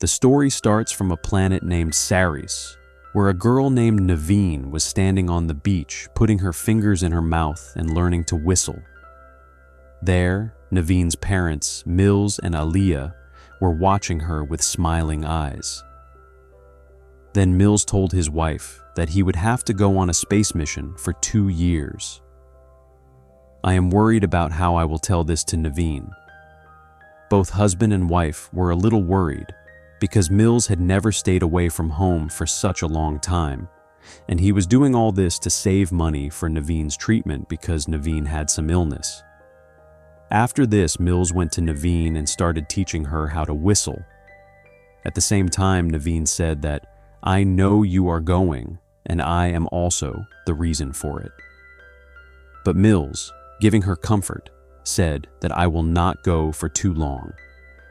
The story starts from a planet named Saris, where a girl named Naveen was standing on the beach, putting her fingers in her mouth and learning to whistle. There, Naveen's parents, Mills and Aliyah, were watching her with smiling eyes. Then Mills told his wife that he would have to go on a space mission for 2 years. I am worried about how I will tell this to Naveen. Both husband and wife were a little worried because Mills had never stayed away from home for such a long time, and he was doing all this to save money for Naveen's treatment because Naveen had some illness. After this, Mills went to Naveen and started teaching her how to whistle. At the same time, Naveen said that, "I know you are going, and I am also the reason for it." But Mills, giving her comfort, said that I will not go for too long,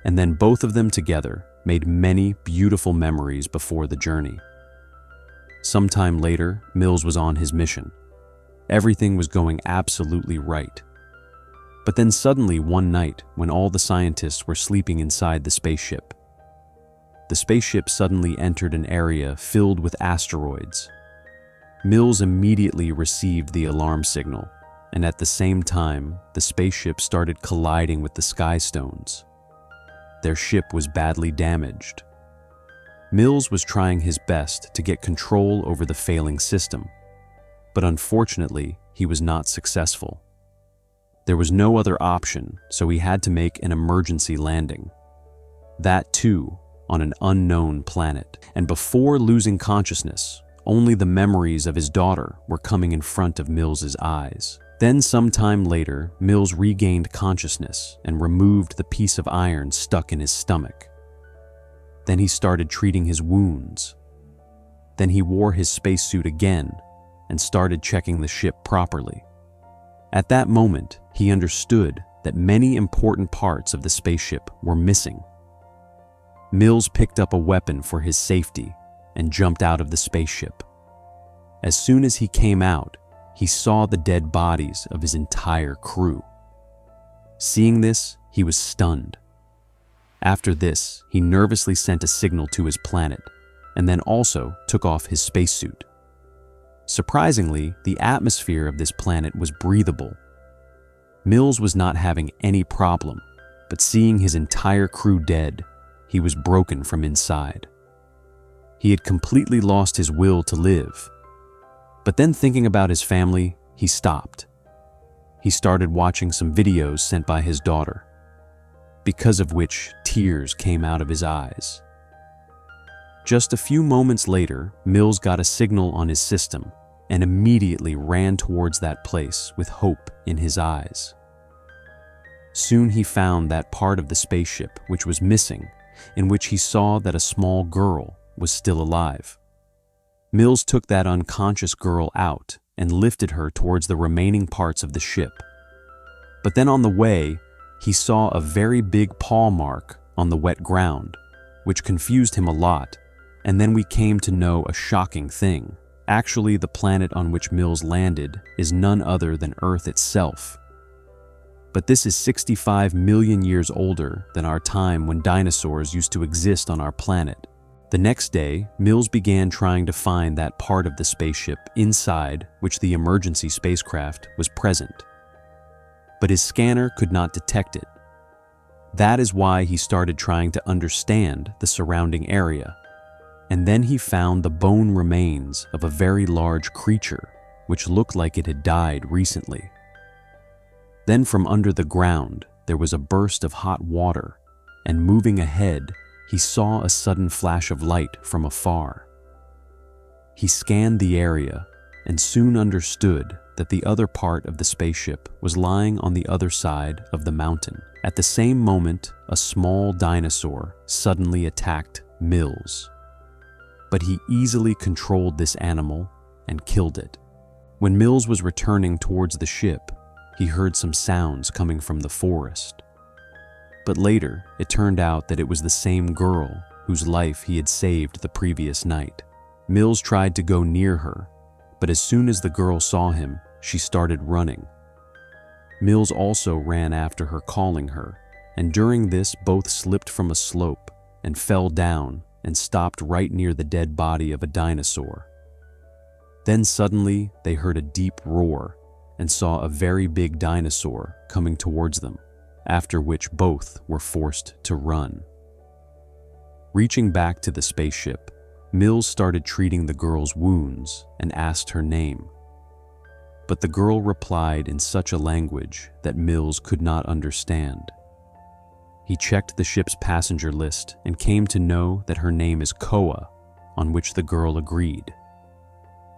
and then both of them together made many beautiful memories before the journey. Sometime later, Mills was on his mission. Everything was going absolutely right. But then suddenly one night, when all the scientists were sleeping inside the spaceship suddenly entered an area filled with asteroids. Mills immediately received the alarm signal, and at the same time, the spaceship started colliding with the sky stones. Their ship was badly damaged. Mills was trying his best to get control over the failing system, but unfortunately, he was not successful. There was no other option, so he had to make an emergency landing. That too, on an unknown planet. And before losing consciousness, only the memories of his daughter were coming in front of Mills's eyes. Then sometime later, Mills regained consciousness and removed the piece of iron stuck in his stomach. Then he started treating his wounds. Then he wore his spacesuit again and started checking the ship properly. At that moment, he understood that many important parts of the spaceship were missing. Mills picked up a weapon for his safety and jumped out of the spaceship. As soon as he came out, he saw the dead bodies of his entire crew. Seeing this, he was stunned. After this, he nervously sent a signal to his planet and then also took off his spacesuit. Surprisingly, the atmosphere of this planet was breathable. Mills was not having any problem, but seeing his entire crew dead, he was broken from inside. He had completely lost his will to live. But then thinking about his family, he stopped. He started watching some videos sent by his daughter, because of which tears came out of his eyes. Just a few moments later, Mills got a signal on his system and immediately ran towards that place with hope in his eyes. Soon he found that part of the spaceship which was missing, in which he saw that a small girl was still alive. Mills took that unconscious girl out and lifted her towards the remaining parts of the ship. But then on the way, he saw a very big paw mark on the wet ground, which confused him a lot, and then we came to know a shocking thing. Actually, the planet on which Mills landed is none other than Earth itself. But this is 65 million years older than our time when dinosaurs used to exist on our planet. The next day, Mills began trying to find that part of the spaceship inside which the emergency spacecraft was present. But his scanner could not detect it. That is why he started trying to understand the surrounding area. And then he found the bone remains of a very large creature, which looked like it had died recently. Then from under the ground, there was a burst of hot water, and moving ahead, he saw a sudden flash of light from afar. He scanned the area and soon understood that the other part of the spaceship was lying on the other side of the mountain. At the same moment, a small dinosaur suddenly attacked Mills. But he easily controlled this animal and killed it. When Mills was returning towards the ship, he heard some sounds coming from the forest. But later, it turned out that it was the same girl whose life he had saved the previous night. Mills tried to go near her, but as soon as the girl saw him, she started running. Mills also ran after her, calling her, and during this both slipped from a slope and fell down and stopped right near the dead body of a dinosaur. Then suddenly they heard a deep roar and saw a very big dinosaur coming towards them, after which both were forced to run. Reaching back to the spaceship, Mills started treating the girl's wounds and asked her name. But the girl replied in such a language that Mills could not understand. He checked the ship's passenger list and came to know that her name is Koa, on which the girl agreed.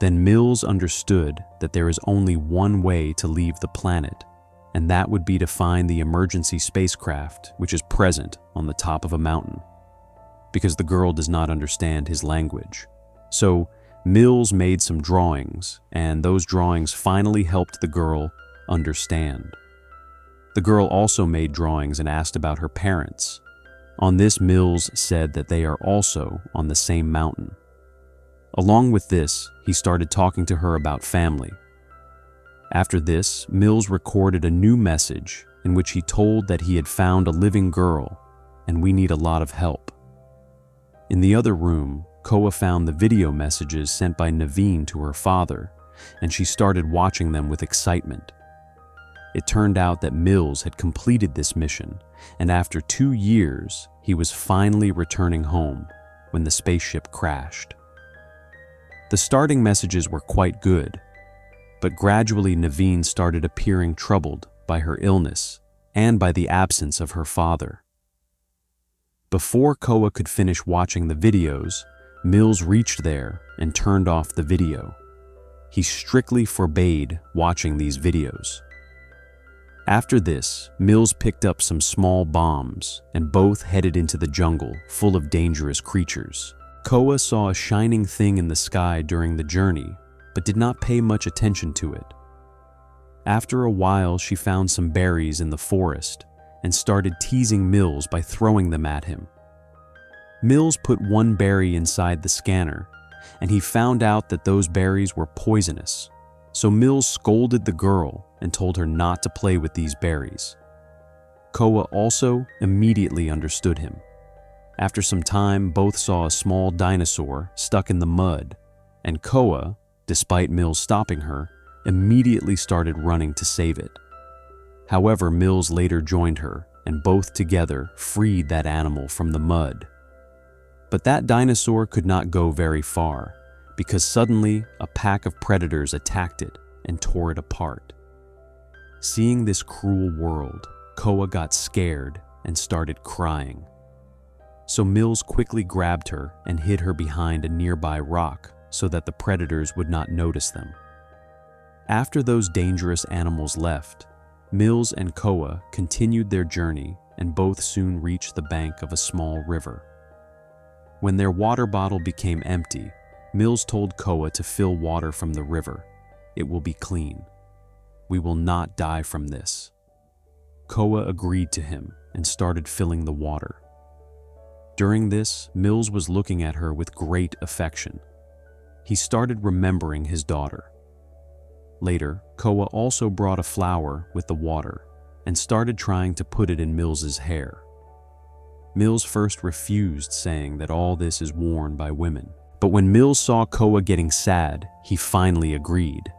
Then Mills understood that there is only one way to leave the planet, and that would be to find the emergency spacecraft which is present on the top of a mountain, because the girl does not understand his language. So Mills made some drawings, and those drawings finally helped the girl understand. The girl also made drawings and asked about her parents. On this, Mills said that they are also on the same mountain. Along with this, he started talking to her about family. After this, Mills recorded a new message in which he told that he had found a living girl and we need a lot of help. In the other room, Koa found the video messages sent by Naveen to her father, and she started watching them with excitement. It turned out that Mills had completed this mission, and after 2 years, he was finally returning home when the spaceship crashed. The starting messages were quite good, but gradually Naveen started appearing troubled by her illness and by the absence of her father. Before Koa could finish watching the videos, Mills reached there and turned off the video. He strictly forbade watching these videos. After this, Mills picked up some small bombs and both headed into the jungle full of dangerous creatures. Koa saw a shining thing in the sky during the journey, but did not pay much attention to it. After a while, she found some berries in the forest and started teasing Mills by throwing them at him. Mills put one berry inside the scanner, and he found out that those berries were poisonous. So Mills scolded the girl and told her not to play with these berries. Koa also immediately understood him. After some time, both saw a small dinosaur stuck in the mud, and Koa, despite Mills stopping her, immediately started running to save it. However, Mills later joined her, and both together freed that animal from the mud. But that dinosaur could not go very far, because suddenly a pack of predators attacked it and tore it apart. Seeing this cruel world, Koa got scared and started crying. So Mills quickly grabbed her and hid her behind a nearby rock so that the predators would not notice them. After those dangerous animals left, Mills and Koa continued their journey and both soon reached the bank of a small river. When their water bottle became empty, Mills told Koa to fill water from the river. It will be clean. We will not die from this. Koa agreed to him and started filling the water. During this, Mills was looking at her with great affection. He started remembering his daughter. Later, Koa also brought a flower with the water and started trying to put it in Mills's hair. Mills first refused, saying that all this is worn by women. But when Mills saw Koa getting sad, he finally agreed.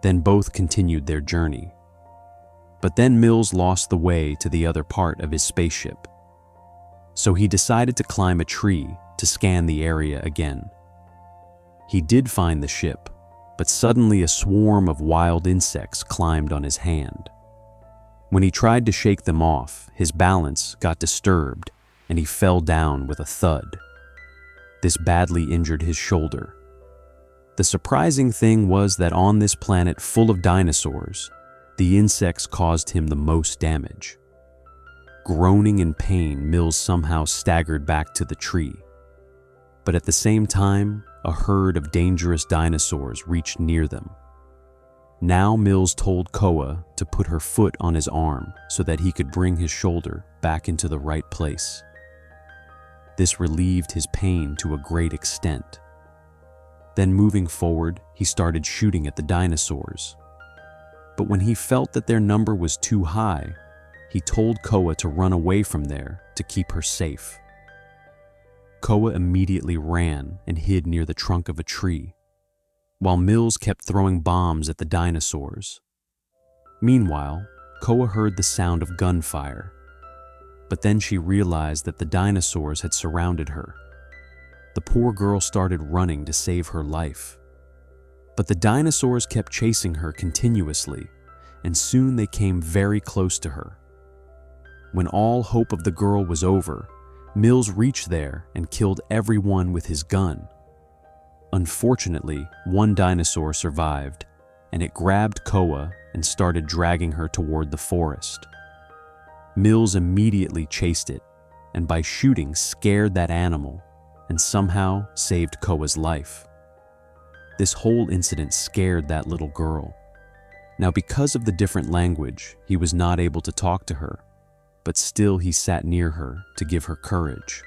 Then both continued their journey. But then Mills lost the way to the other part of his spaceship. So he decided to climb a tree to scan the area again. He did find the ship, but suddenly a swarm of wild insects climbed on his hand. When he tried to shake them off, his balance got disturbed and he fell down with a thud. This badly injured his shoulder. The surprising thing was that on this planet full of dinosaurs, the insects caused him the most damage. Groaning in pain, Mills somehow staggered back to the tree. But at the same time, a herd of dangerous dinosaurs reached near them. Now Mills told Koa to put her foot on his arm so that he could bring his shoulder back into the right place. This relieved his pain to a great extent. Then moving forward, he started shooting at the dinosaurs. But when he felt that their number was too high, he told Koa to run away from there to keep her safe. Koa immediately ran and hid near the trunk of a tree, while Mills kept throwing bombs at the dinosaurs. Meanwhile, Koa heard the sound of gunfire, but then she realized that the dinosaurs had surrounded her. The poor girl started running to save her life, but the dinosaurs kept chasing her continuously, and soon they came very close to her. When all hope of the girl was over, Mills reached there and killed everyone with his gun. Unfortunately, one dinosaur survived, and it grabbed Koa and started dragging her toward the forest. Mills immediately chased it, and by shooting scared that animal, and somehow saved Koa's life. This whole incident scared that little girl. Now, because of the different language, he was not able to talk to her, but still he sat near her to give her courage.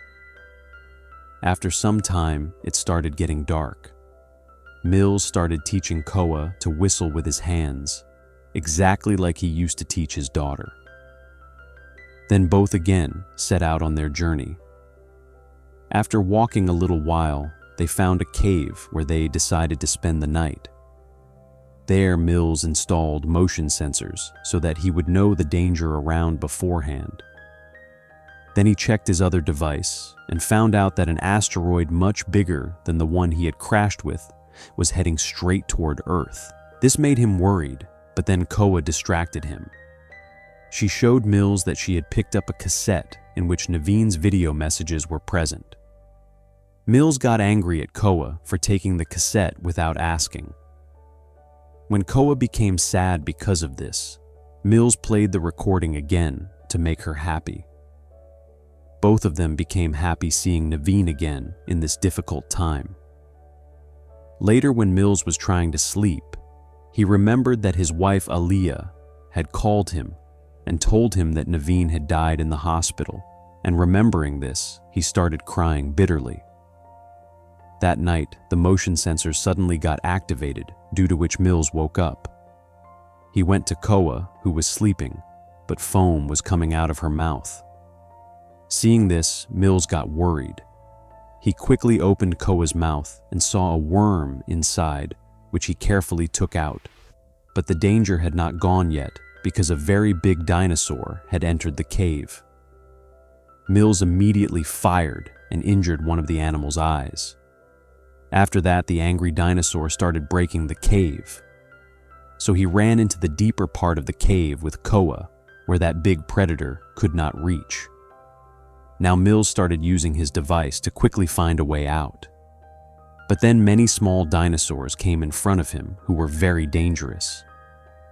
After some time, it started getting dark. Mills started teaching Koa to whistle with his hands, exactly like he used to teach his daughter. Then both again set out on their journey. After walking a little while, they found a cave where they decided to spend the night. There, Mills installed motion sensors so that he would know the danger around beforehand. Then he checked his other device and found out that an asteroid much bigger than the one he had crashed with was heading straight toward Earth. This made him worried, but then Koa distracted him. She showed Mills that she had picked up a cassette in which Naveen's video messages were present. Mills got angry at Koa for taking the cassette without asking. When Koa became sad because of this, Mills played the recording again to make her happy. Both of them became happy seeing Naveen again in this difficult time. Later, when Mills was trying to sleep, he remembered that his wife Aliyah had called him and told him that Naveen had died in the hospital, and remembering this, he started crying bitterly. That night, the motion sensor suddenly got activated, due to which Mills woke up. He went to Koa, who was sleeping, but foam was coming out of her mouth. Seeing this, Mills got worried. He quickly opened Koa's mouth and saw a worm inside, which he carefully took out. But the danger had not gone yet, because a very big dinosaur had entered the cave. Mills immediately fired and injured one of the animal's eyes. After that, the angry dinosaur started breaking the cave. So he ran into the deeper part of the cave with Koa, where that big predator could not reach. Now Mills started using his device to quickly find a way out. But then many small dinosaurs came in front of him who were very dangerous.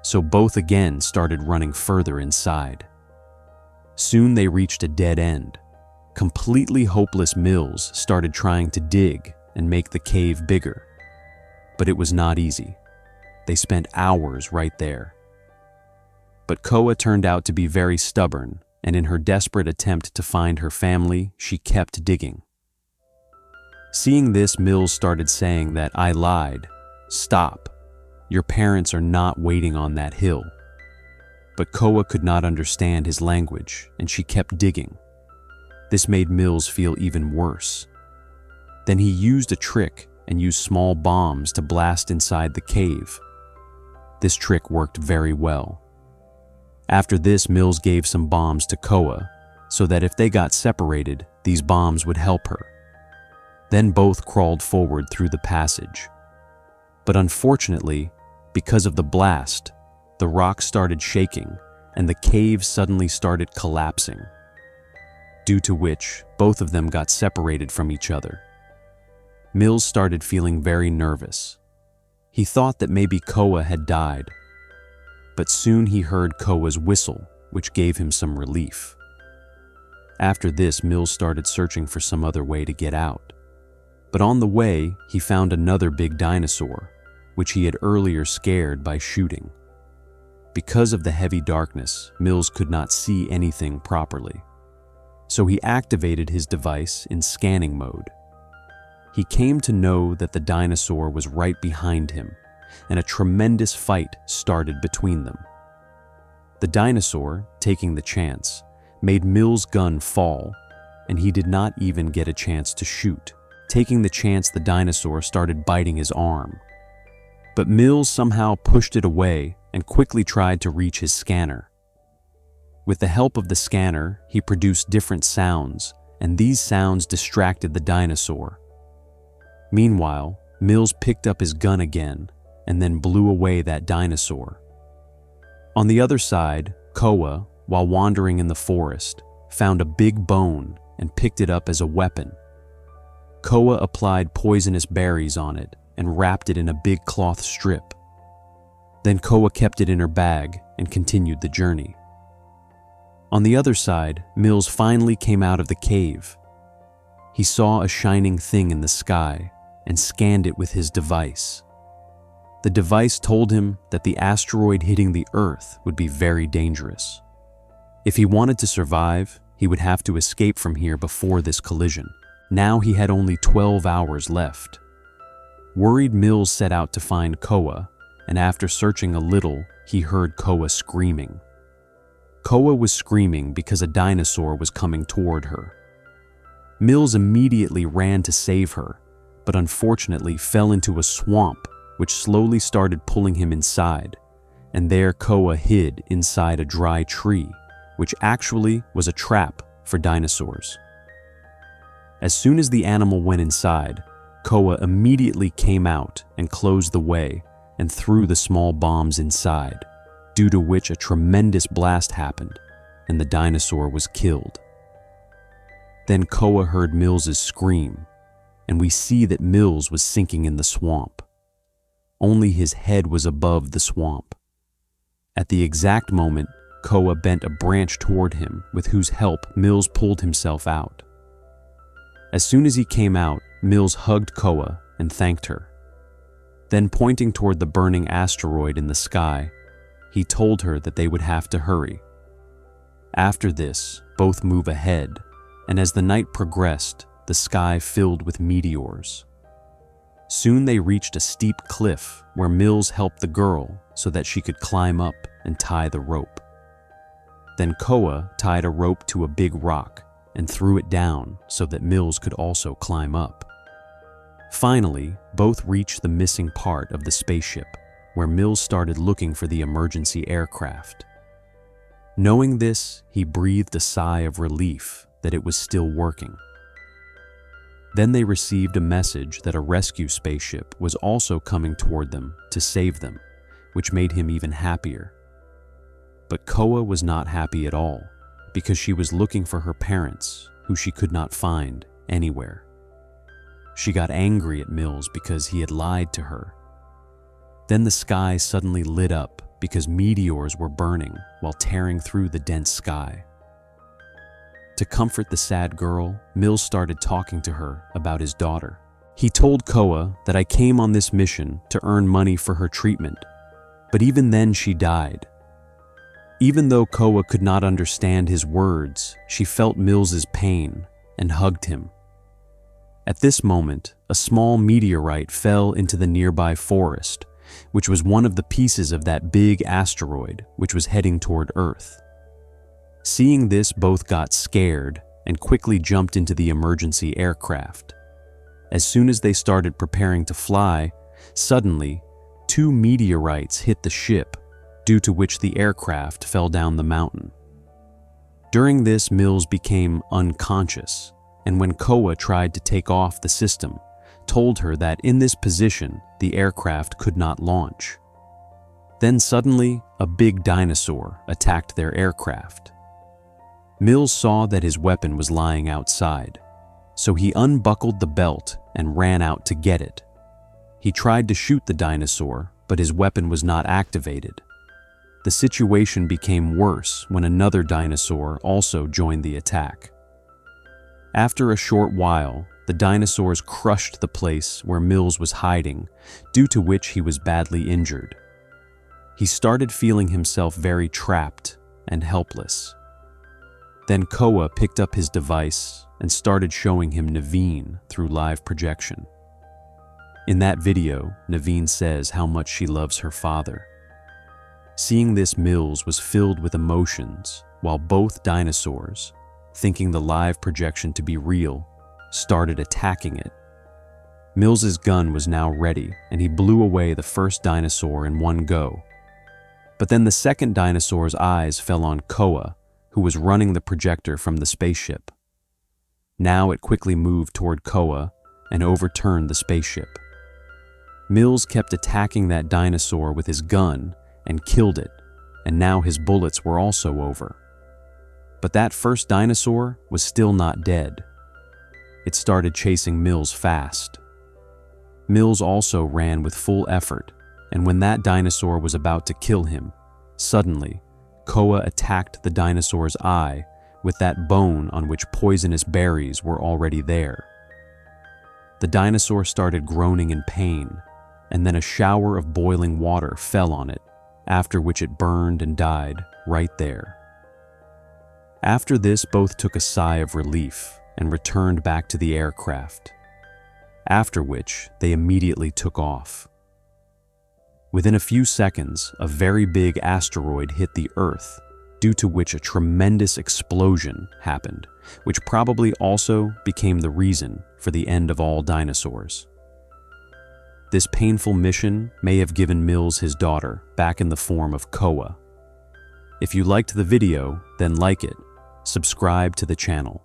So both again started running further inside. Soon they reached a dead end. Completely hopeless, Mills started trying to dig and make the cave bigger. But it was not easy. They spent hours right there. But Koa turned out to be very stubborn, and in her desperate attempt to find her family, she kept digging. Seeing this, Mills started saying that, "I lied. Stop. Your parents are not waiting on that hill." But Koa could not understand his language, and she kept digging. This made Mills feel even worse. Then he used a trick and used small bombs to blast inside the cave. This trick worked very well. After this, Mills gave some bombs to Koa, so that if they got separated, these bombs would help her. Then both crawled forward through the passage. But unfortunately, because of the blast, the rock started shaking and the cave suddenly started collapsing, due to which both of them got separated from each other. Mills started feeling very nervous. He thought that maybe Koa had died, but soon he heard Koa's whistle, which gave him some relief. After this, Mills started searching for some other way to get out. But on the way, he found another big dinosaur, which he had earlier scared by shooting. Because of the heavy darkness, Mills could not see anything properly. So he activated his device in scanning mode. He came to know that the dinosaur was right behind him, and a tremendous fight started between them. The dinosaur, taking the chance, made Mills' gun fall, and he did not even get a chance to shoot. Taking the chance, the dinosaur started biting his arm. But Mills somehow pushed it away and quickly tried to reach his scanner. With the help of the scanner, he produced different sounds, and these sounds distracted the dinosaur. Meanwhile, Mills picked up his gun again and then blew away that dinosaur. On the other side, Koa, while wandering in the forest, found a big bone and picked it up as a weapon. Koa applied poisonous berries on it and wrapped it in a big cloth strip. Then Koa kept it in her bag and continued the journey. On the other side, Mills finally came out of the cave. He saw a shining thing in the sky and scanned it with his device. The device told him that the asteroid hitting the Earth would be very dangerous. If he wanted to survive, he would have to escape from here before this collision. Now he had only 12 hours left. Worried, Mills set out to find Koa, and after searching a little, he heard Koa screaming. Koa was screaming because a dinosaur was coming toward her. Mills immediately ran to save her, but unfortunately fell into a swamp which slowly started pulling him inside, and there Koa hid inside a dry tree, which actually was a trap for dinosaurs. As soon as the animal went inside, Koa immediately came out and closed the way and threw the small bombs inside, due to which a tremendous blast happened and the dinosaur was killed. Then Koa heard Mills's scream, and we see that Mills was sinking in the swamp. Only his head was above the swamp. At the exact moment, Koa bent a branch toward him, with whose help Mills pulled himself out. As soon as he came out, Mills hugged Koa and thanked her. Then, pointing toward the burning asteroid in the sky, he told her that they would have to hurry. After this, both move ahead, and as the night progressed, the sky filled with meteors. Soon they reached a steep cliff where Mills helped the girl so that she could climb up and tie the rope. Then Koa tied a rope to a big rock and threw it down so that Mills could also climb up. Finally, both reached the missing part of the spaceship, where Mills started looking for the emergency aircraft. Knowing this, he breathed a sigh of relief that it was still working. Then they received a message that a rescue spaceship was also coming toward them to save them, which made him even happier. But Koa was not happy at all, because she was looking for her parents, who she could not find anywhere. She got angry at Mills because he had lied to her. Then the sky suddenly lit up because meteors were burning while tearing through the dense sky. To comfort the sad girl, Mills started talking to her about his daughter. He told Koa that I came on this mission to earn money for her treatment, but even then she died. Even though Koa could not understand his words, she felt Mills's pain and hugged him. At this moment, a small meteorite fell into the nearby forest, which was one of the pieces of that big asteroid which was heading toward Earth. Seeing this, both got scared and quickly jumped into the emergency aircraft. As soon as they started preparing to fly, suddenly, 2 meteorites hit the ship, due to which the aircraft fell down the mountain. During this, Mills became unconscious, and when Koa tried to take off, the system told her that in this position, the aircraft could not launch. Then suddenly, a big dinosaur attacked their aircraft. Mills saw that his weapon was lying outside, so he unbuckled the belt and ran out to get it. He tried to shoot the dinosaur, but his weapon was not activated. The situation became worse when another dinosaur also joined the attack. After a short while, the dinosaurs crushed the place where Mills was hiding, due to which he was badly injured. He started feeling himself very trapped and helpless. Then Koa picked up his device and started showing him Naveen through live projection. In that video, Naveen says how much she loves her father. Seeing this, Mills was filled with emotions, while both dinosaurs, thinking the live projection to be real, started attacking it. Mills's gun was now ready, and he blew away the first dinosaur in one go. But then the second dinosaur's eyes fell on Koa, who was running the projector from the spaceship. Now it quickly moved toward Koa and overturned the spaceship. Mills kept attacking that dinosaur with his gun and killed it, and now his bullets were also over. But that first dinosaur was still not dead. It started chasing Mills fast. Mills also ran with full effort, and when that dinosaur was about to kill him, suddenly, Koa attacked the dinosaur's eye with that bone on which poisonous berries were already there. The dinosaur started groaning in pain, and then a shower of boiling water fell on it, after which it burned and died right there. After this, both took a sigh of relief and returned back to the aircraft, after which they immediately took off. Within a few seconds, a very big asteroid hit the Earth, due to which a tremendous explosion happened, which probably also became the reason for the end of all dinosaurs. This painful mission may have given Mills his daughter back in the form of Koa. If you liked the video, then like it, subscribe to the channel,